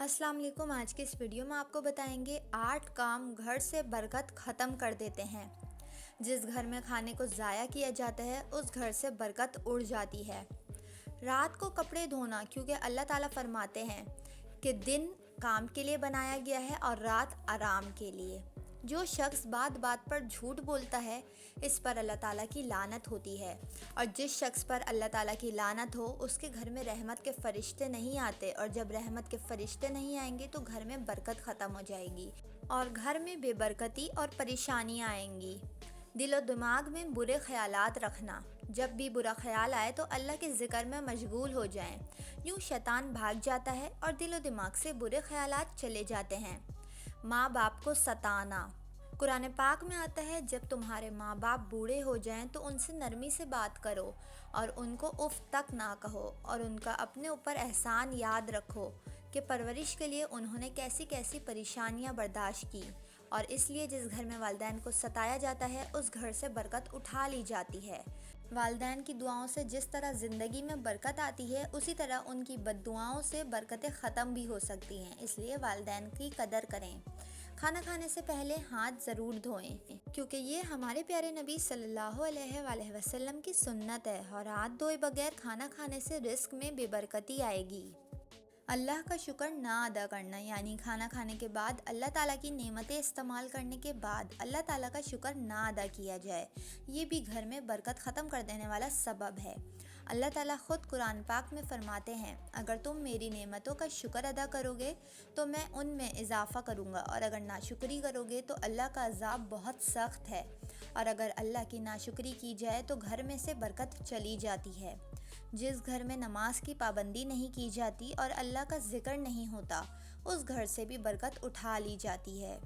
अस्सलाम वालेकुम। आज की इस वीडियो में आपको बताएंगे 8 काम घर से बरकत ख़त्म कर देते हैं। जिस घर में खाने को ज़ाया किया जाता है उस घर से बरकत उड़ जाती है। रात को कपड़े धोना, क्योंकि अल्लाह ताला फरमाते हैं कि दिन काम के लिए बनाया गया है और रात आराम के लिए। जो शख्स बात बात पर झूठ बोलता है इस पर अल्लाह ताला की लानत होती है, और जिस शख्स पर अल्लाह ताला की लानत हो उसके घर में रहमत के फरिश्ते नहीं आते, और जब रहमत के फरिश्ते नहीं आएंगे तो घर में बरकत ख़त्म हो जाएगी और घर में बेबरकती और परेशानियाँ आएंगी। दिल और दिमाग में बुरे ख्यालात रखना, जब भी बुरा ख्याल आए तो अल्लाह के ज़िक्र में मशगूल हो जाएं। यूँ शैतान भाग जाता है और दिल और दिमाग से बुरे ख्यालात चले जाते हैं। माँ बाप को सताना, कुरान पाक में आता है जब तुम्हारे माँ बाप बूढ़े हो जाएं तो उनसे नरमी से बात करो और उनको उफ तक ना कहो, और उनका अपने ऊपर एहसान याद रखो कि परवरिश के लिए उन्होंने कैसी कैसी परेशानियाँ बर्दाश्त की, और इसलिए जिस घर में वालिदैन को सताया जाता है उस घर से बरकत उठा ली जाती है। वालिदैन की दुआओं से जिस तरह ज़िंदगी में बरकत आती है उसी तरह उनकी बद्दुआओं से बरकतें ख़त्म भी हो सकती हैं, इसलिए वालिदैन की कदर करें। खाना खाने से पहले हाथ ज़रूर धोएं, क्योंकि ये हमारे प्यारे नबी सल्लल्लाहु अलैहि वसल्लम की सुन्नत है, और हाथ धोए बगैर खाना खाने से रिस्क में बेबरकती आएगी। अल्लाह का शुक्र ना अदा करना, यानी खाना खाने के बाद अल्लाह ताला की नेमतें इस्तेमाल करने के बाद अल्लाह ताला का शुक्र ना अदा किया जाए, ये भी घर में बरकत ख़त्म कर देने वाला सबब है। अल्लाह ताला ख़ुद कुरान पाक में फ़रमाते हैं, अगर तुम मेरी नेमतों का शुक्र अदा करोगे तो मैं उनमें इजाफ़ा करूँगा, और अगर नाशुक्री करोगे तो अल्लाह का अज़ाब बहुत सख्त है। और अगर अल्लाह की नाशुक्री की जाए तो घर में से बरकत चली जाती है। जिस घर में नमाज की पाबंदी नहीं की जाती और अल्लाह का जिक्र नहीं होता उस घर से भी बरकत उठा ली जाती है।